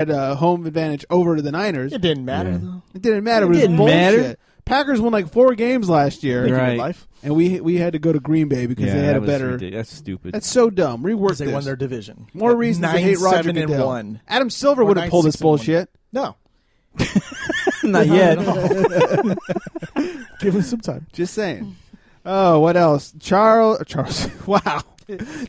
had a home advantage over the Niners. It didn't matter, though. It didn't matter. It was bullshit. Packers won like 4 games last year. Right. And we had to go to Green Bay because they had a better. That's stupid. That's so dumb. Rework this. They won their division. More reasons to hate Roger Goodell. 9-7-1. Adam Silver would have pulled this bullshit. No. Not yet. Give him some time. Just saying. Oh, what else? Charles. Wow.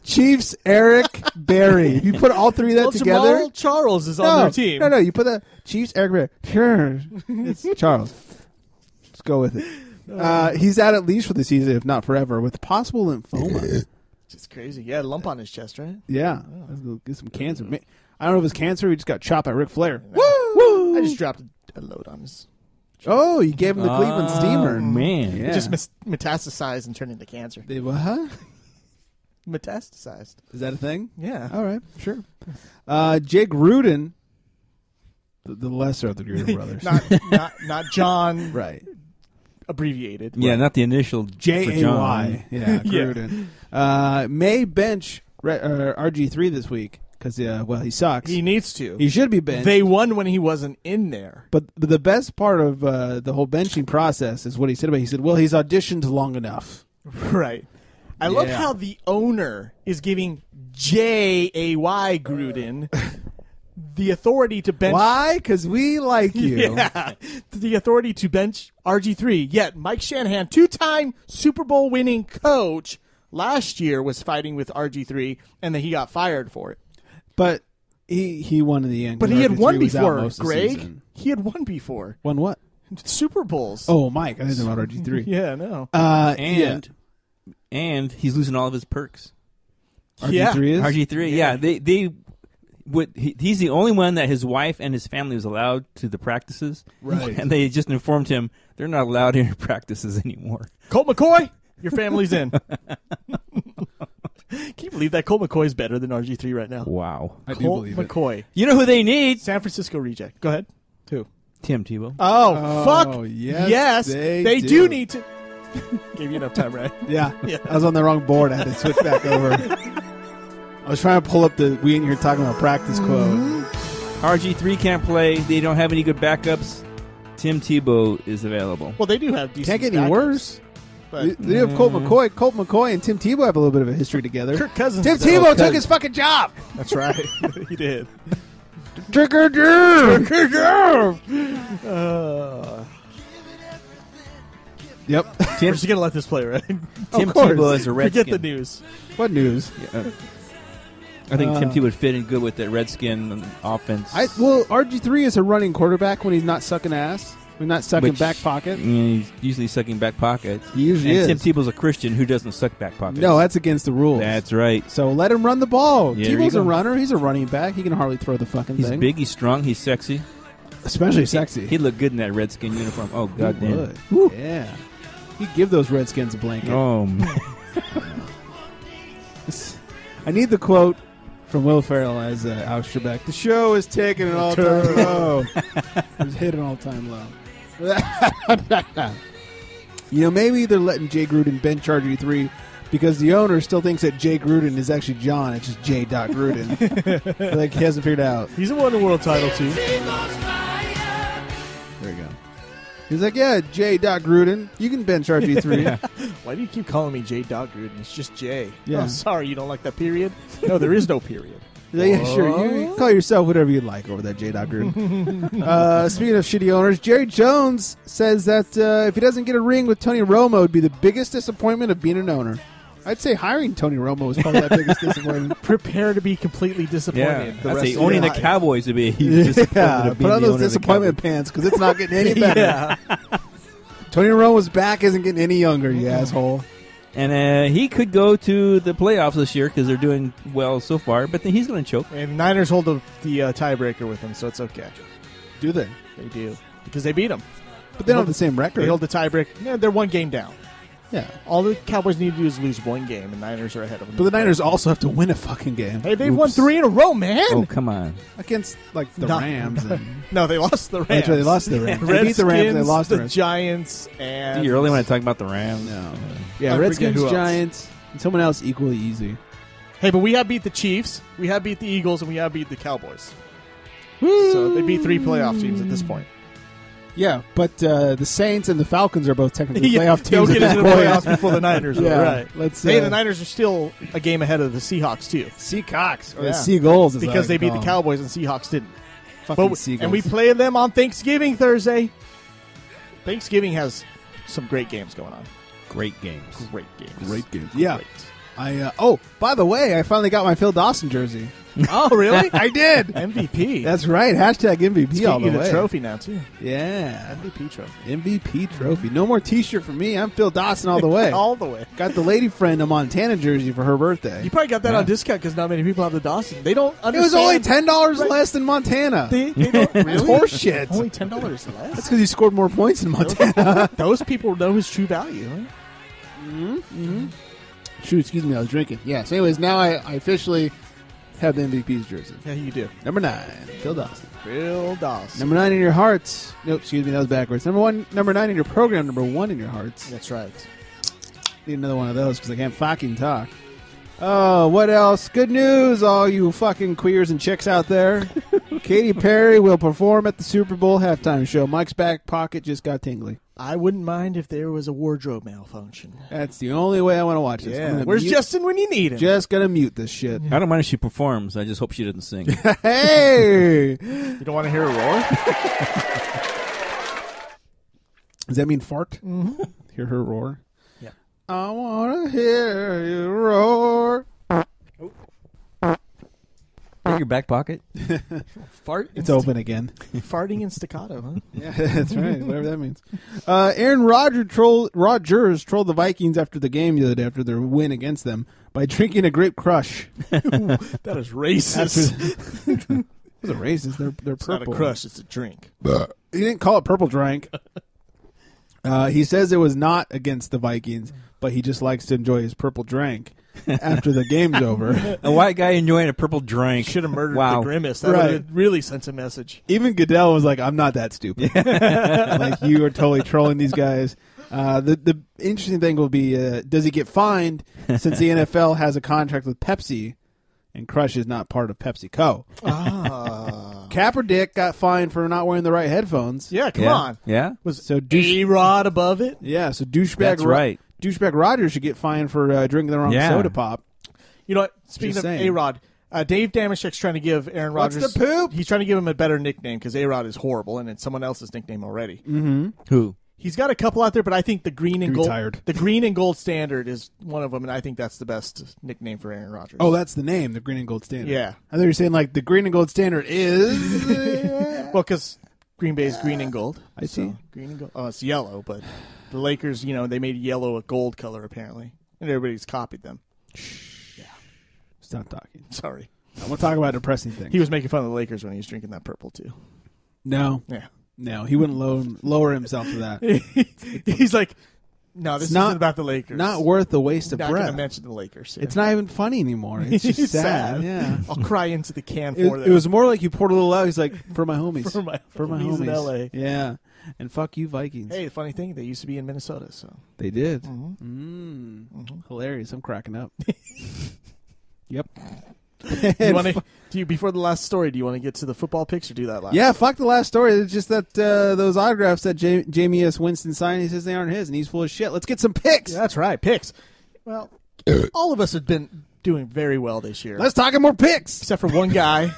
Chiefs, Eric Berry. You put all 3 of that together. Jamal Charles is on their team. No. You put the Chiefs, Eric Berry. Sure. It's Charles. Let's go with it. He's out at least for the season, if not forever, with possible lymphoma. Just crazy. Yeah, lump on his chest, right? Yeah. Let's go get some cancer. I don't know if it's cancer. He just got chopped by Ric Flair. Woo! I just dropped a load on his. Oh, you gave him the Cleveland Steamer. Man. Yeah. It just metastasized and turned into cancer. They what? Metastasized. Is that a thing? Yeah. All right, sure. Jake Gruden, the lesser of the Gruden brothers. not John. Right. Abbreviated. Yeah, right. Not the initial J-A-Y. Yeah, Gruden. May bench RG3 this week because, he sucks. He needs to. He should be benched. They won when he wasn't in there. But the best part of the whole benching process is what he said about it. He said, well, he's auditioned long enough. Right. I love how the owner is giving J-A-Y Gruden the authority to bench. Why? Because we like you. Yeah. The authority to bench RG3. Yet Mike Shanahan, 2-time Super Bowl winning coach, last year was fighting with RG3, and then he got fired for it. But he won in the end. But he had won before, Greg. Season. He had won before. Won what? Super Bowls. Oh, Mike. I didn't know about RG3. Yeah, no. And he's losing all of his perks. RG3 is? RG3, yeah. He's the only one that his wife and his family was allowed to the practices. Right. And they just informed him they're not allowed in practices anymore. Colt McCoy, your family's in. Can you believe that Colt McCoy is better than RG3 right now? Wow. I do believe it. McCoy. You know who they need? San Francisco reject. Go ahead. Who? Tim Tebow. Oh, fuck. Yes, they do need to. Gave you enough time, right? Yeah. I was on the wrong board. I had to switch back over. I was trying to pull up the we ain't here talking about practice quote. RG3 can't play. They don't have any good backups. Tim Tebow is available. Well, they do have decent Can't get any backups, worse. But They have Colt McCoy. Colt McCoy and Tim Tebow have a little bit of a history together. Kirk Cousins. Tim Tebow took his fucking job. That's right. He did. Trigger Jim. Yep. We're just going to let this play, right? Tim course. Tebow is a Redskin. Forget the news. What news? I think Tim Tebow would fit in good with the Redskin offense. RG3 is a running quarterback when he's not sucking ass. When not sucking back pocket. He's usually sucking back pockets. He usually is. Tim Tebow's a Christian who doesn't suck back pockets. No, that's against the rules. That's right. So let him run the ball. Yeah, Tebow's a runner. He's a running back. He can hardly throw the fucking He's thing. big, he's strong, he's sexy. Especially sexy. He'd look good in that Redskin uniform. Oh, goddamn. Yeah. He'd give those Redskins a blanket. Oh, man. I need the quote from Will Ferrell as Alex Trebek. The show is taking an all-time low. It's hit an all-time low. Maybe they're letting Jay Gruden bench RG3 because the owner still thinks that Jay Gruden is actually John. It's just J. Gruden. Like he hasn't figured it out. He's won a world title, too. There you go. He's like, yeah, J. Gruden. You can bench RG3. Why do you keep calling me J. Gruden? It's just J. Yeah. Oh, sorry, you don't like that period? No, there is no period. Yeah, sure. You call yourself whatever you like over that J. Gruden. Speaking of shitty owners, Jerry Jones says that if he doesn't get a ring with Tony Romo, it would be the biggest disappointment of being an owner. I'd say hiring Tony Romo was probably that biggest disappointment. Prepare to be completely disappointed. I'd say owning the Cowboys would be a huge disappointment. Of being put on the those owner of the disappointment pants because it's not getting any better. Tony Romo's back isn't getting any younger, you asshole. And he could go to the playoffs this year because they're doing well so far, but then he's going to choke. And the Niners hold the tiebreaker with him, so it's okay. Do they? They do. Because they beat him. But they don't have the same record. They hold the tiebreaker. Yeah, they're one game down. Yeah. All the Cowboys need to do is lose one game, and Niners are ahead of them. But the Niners also have to win a fucking game. Hey, they've won 3 in a row, man. Oh, come on. Against, the Rams. No, they lost the Rams. That's right, they lost the Rams. They beat the Rams, they lost the Rams. Giants, and... You really want to talk about the Rams? No. Yeah, Redskins, Giants, and someone else equally easy. Hey, but we have beat the Chiefs, we have beat the Eagles, and we have beat the Cowboys. Woo! So they beat 3 playoff teams at this point. Yeah, but the Saints and the Falcons are both technically playoff They'll teams. get at into that the point. playoffs before the Niners. Yeah, Right. let's, Hey, the Niners are still a game ahead of the Seahawks, too. Seahawks or Yeah. the Seagulls, as I Because they like to beat call the them. Cowboys and Seahawks didn't. Fucking Seagulls. And we play them on Thanksgiving Thursday. Thanksgiving has some great games going on. Great games. Great games. Great games. Yeah. Great. By the way, I finally got my Phil Dawson jersey. Oh, really? I did. MVP. That's right. Hashtag MVP Let's all get you the the way. trophy now, too. Yeah. MVP trophy. MVP trophy. No more T-shirt for me. I'm Phil Dawson all the way. All the way. Got the lady friend a Montana jersey for her birthday. You probably got that on discount because not many people have the Dawson. They don't It understand. was only $10 Right. less than Montana. They don't That's really? horseshit. Only $10 That's less. because he scored more points in Montana. Those people know his true value. Huh? Shoot, excuse me, I was drinking. Yeah, so anyways, now I officially have the MVP's jersey. Yeah, you do. Number 9, Phil Dawson. Phil Dawson. Number 9 in your hearts. Nope, excuse me, that was backwards. Number 9 in your program. Number 1 in your hearts. That's right. Need another one of those because I can't fucking talk. Oh, what else? Good news, all you fucking queers and chicks out there. Katy Perry will perform at the Super Bowl halftime show. Mike's back pocket just got tingly. I wouldn't mind if there was a wardrobe malfunction. That's the only way I want to watch this. I'm Yeah. gonna Where's mute- Justin when you need him? Just gonna mute this shit. I don't mind if she performs. I just hope she doesn't sing. Hey! You don't want to hear a roar? Does that mean fart? Mm-hmm. Hear her roar? Yeah. I want to hear you roar. In your back pocket? Fart. It's open again. Farting in staccato, huh? Yeah, that's right. Whatever that means. Aaron Rodgers trolled the Vikings after the game the other day after their win against them by drinking a grape crush. That is racist. It was a racist. They're It's not a purple. crush, it's a drink. He didn't call it purple drink. He says it was not against the Vikings, but he just likes to enjoy his purple drink after the game's over. A white guy enjoying a purple drink. Should have murdered Wow. the grimace. That Right. would have really sent a message. Even Goodell was like, I'm not that stupid. Like, you are totally trolling these guys. The interesting thing will be, does he get fined since the NFL has a contract with Pepsi and Crush is not part of PepsiCo? Kaepernick got fined for not wearing the right headphones. Yeah, come Yeah. on. Yeah? Was So douche- A-Rod above it? Yeah, so douchebag That's right. douchebag Rogers should get fined for drinking the wrong Yeah. soda pop. You know what? Speaking Just of saying. A-Rod, Dave Damashek's trying to give Aaron What's Rodgers... the poop? He's trying to give him a better nickname because A-Rod is horrible, and it's someone else's nickname already. Who? He's got a couple out there, but I think the green and gold... Retired. The green and gold standard is one of them, and I think that's the best nickname for Aaron Rodgers. Oh, that's the name, the Green and Gold Standard. Yeah. I thought you were saying, like, the Green and Gold Standard is... Well, because Green Bay is green and gold. I see. So, green and gold. Oh, it's yellow, but the Lakers, they made yellow a gold color, apparently. And everybody's copied them. Stop talking. Sorry. I want to talk about depressing things. He was making fun of the Lakers when he was drinking that purple, too. No, Yeah. he wouldn't lower himself to that. He's like, no, this not- isn't about the Lakers. Not worth the waste I'm of not going to breath. mention the Lakers. It's not even funny anymore. It's just It's sad. Yeah. I'll cry into the can for them. It was more like you poured a little out. He's like, for my homies. For my homies. in L.A. Yeah. And fuck you, Vikings. Hey, the funny thing, they used to be in Minnesota, so. They did. Mm-hmm. Hilarious. I'm cracking up. Yep. Before the last story, do you want to get to the football picks or do that last? Yeah, fuck the last story. It's just that those autographs that Jamie S. Winston signed, he says they aren't his, and he's full of shit. Let's get some picks. Yeah, that's right. Picks. Well, all of us have been doing very well this year. Let's talk more picks. Except for one guy,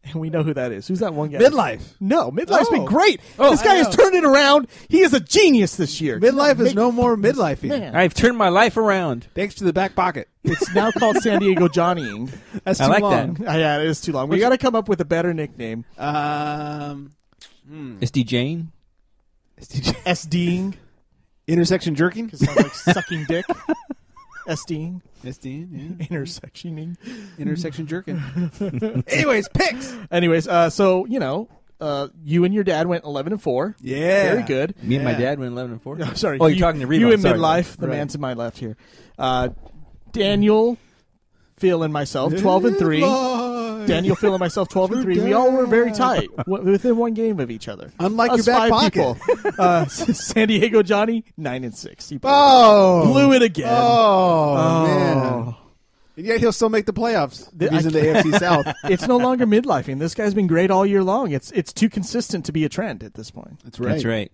and we know who that is. Who's that one guy? Midlife. No, Midlife's been Oh. great. Oh, this guy I has know. turned it around. He is a genius this year. Midlife is no more midlifing. Man. I've turned my life around. Thanks to the back pocket. It's now called San Diego Johnnying. That's I too like long. Yeah, it is too long. We got to come up with a better nickname. SD Jane? SDing. Intersection jerking. Because it sounds like sucking dick. SDing. SD, yeah. Intersectioning. Intersection jerking. Anyways, picks. Anyways, so, you and your dad went 11-4. Yeah. Very good. Me and my dad went 11-4. Oh, sorry. Oh, you're talking to Reba. You in Sorry. midlife. The Right. man to my left here. Daniel, Phil, and myself, 12-3. Daniel, Phil, and myself, 12-3. We all were very tight, within one game of each other. Unlike Us your back five pocket. people. San Diego Johnny, 9-6. He Oh. blew it again. Oh, man. And yet he'll still make the playoffs. The- He's in the AFC South. It's no longer midlifing. This guy's been great all year long. It's too consistent to be a trend at this point. That's right. That's right.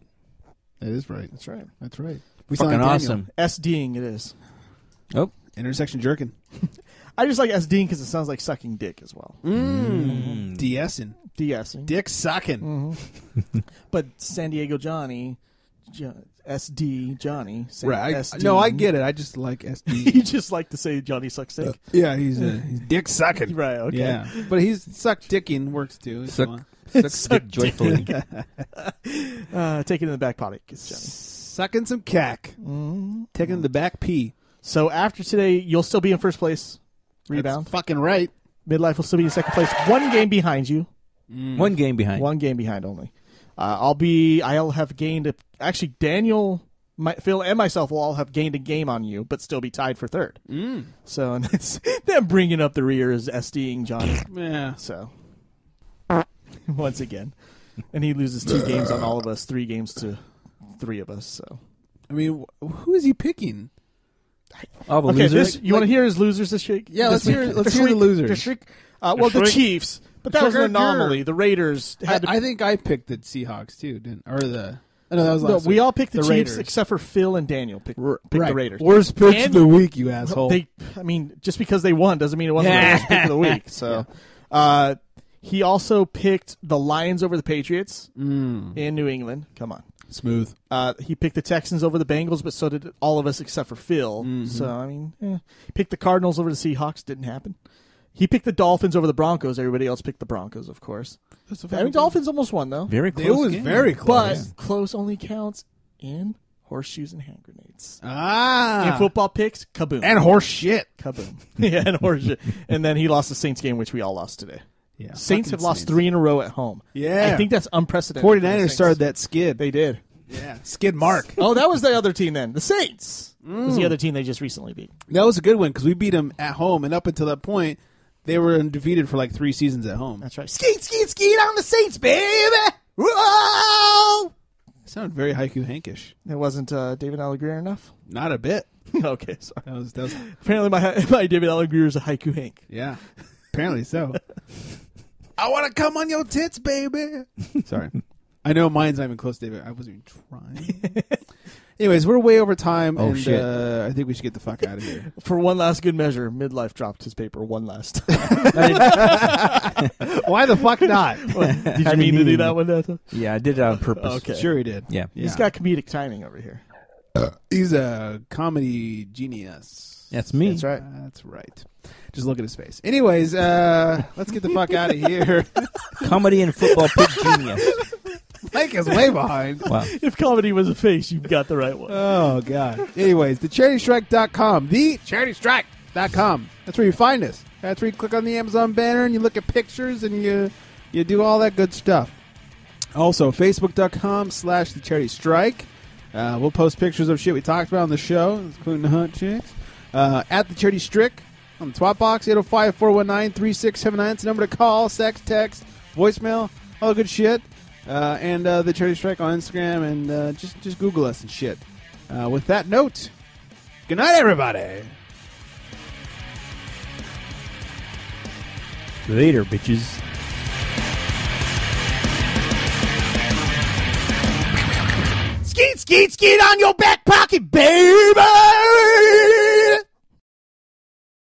That is right. That's right. That's right. We sound Fucking like awesome. SDing it is. Oh, Intersection jerking. I just like SDing because it sounds like sucking dick as well. DSing. DSing. Dick sucking. But San Diego Johnny, SD Johnny. Right. SD. No, I get it. I just like SD. You just like to say Johnny sucks dick. Yeah, he's dick sucking. Right, okay. Yeah. But he's suck dicking works too. It's fun. suck dick joyfully. Take it in the back pocket, Johnny. Sucking some cack. Taking the back pee. So after today, you'll still be in first place. Rebound. That's fucking right. Midlife will still be in second place. One game behind you. One game behind. One game behind only. I'll have gained actually Daniel, Phil, and myself will all have gained a game on you, but still be tied for third. So and them bringing up the rear is SDing Johnny. Yeah. So once again, and he loses 2 games on all of us, 3 games to 3 of us. So I mean, who is he picking? All the okay, losers. you want to hear his losers this week? Yeah, let's This hear week? the losers. The Chiefs, but that was an anomaly. The Raiders had to. I think I picked the Seahawks too, didn't? Or the no, that was No, last we week. all picked the Chiefs Raiders. except for Phil and Daniel picked right. the Raiders. Worst pitch And- of the week, you asshole. Just because they won doesn't mean it wasn't the worst pick of the week. So, he also picked the Lions over the Patriots in New England. Come on. Smooth. He picked the Texans over the Bengals, but so did all of us except for Phil. So, I mean, he picked the Cardinals over the Seahawks. Didn't happen. He picked the Dolphins over the Broncos. Everybody else picked the Broncos, of course. Dolphins almost won, though. Very close. It was game. very But close. close only counts in horseshoes and hand grenades. In In football picks, kaboom. and horse shit. Kaboom. Yeah, and horseshit. And then he lost the Saints game, which we all lost today. Yeah, Saints fucking have lost Saints. 3 in a row at home. Yeah. I think that's unprecedented. for the 49ers Saints. started that skid. They did. Yeah, skid mark. Oh, that was the other team then. The Saints was the other team they just recently beat. That was a good one because we beat them at home, and up until that point, they were undefeated for like 3 seasons at home. That's right. Skeet, skeet, skeet on the Saints, baby! Whoa! It sounded very haiku hankish. It wasn't David Allegretti enough? Not a bit. Okay, sorry. That was Apparently my David Allegretti is a haiku Hank. yeah. Apparently so. I want to come on your tits, baby. Sorry. I know mine's not even close, David. I wasn't even trying. Anyways, we're way over time, Oh, and shit. I think we should get the fuck out of here. For one last good measure, Midlife dropped his paper one last time. Why the fuck not? Did you mean to do that one, Data? Yeah, I did it on purpose. Okay. Sure he did. Yeah. He's got comedic timing over here. He's a comedy genius. That's me. That's right. That's right. Just look at his face. Anyways, let's get the fuck out of here. Comedy and football pick genius. Mike is way behind. Wow. If comedy was a face, you've got the right one. Oh, God. Anyways, thecharitystrike.com. Thecharitystrike.com. That's where you find us. That's where you click on the Amazon banner and you look at pictures and you do all that good stuff. Also, facebook.com/thecharitystrike. We'll post pictures of shit we talked about on the show, including the hunt chicks. At the Charity Strick on the twat box, 805-419-3679. It's the number to call, sex, text, voicemail, all the good shit. And the Charity Strike on Instagram, and just Google us and shit. With that note, good night, everybody. Later, bitches. Skeet, skeet, skeet on your back pocket, baby!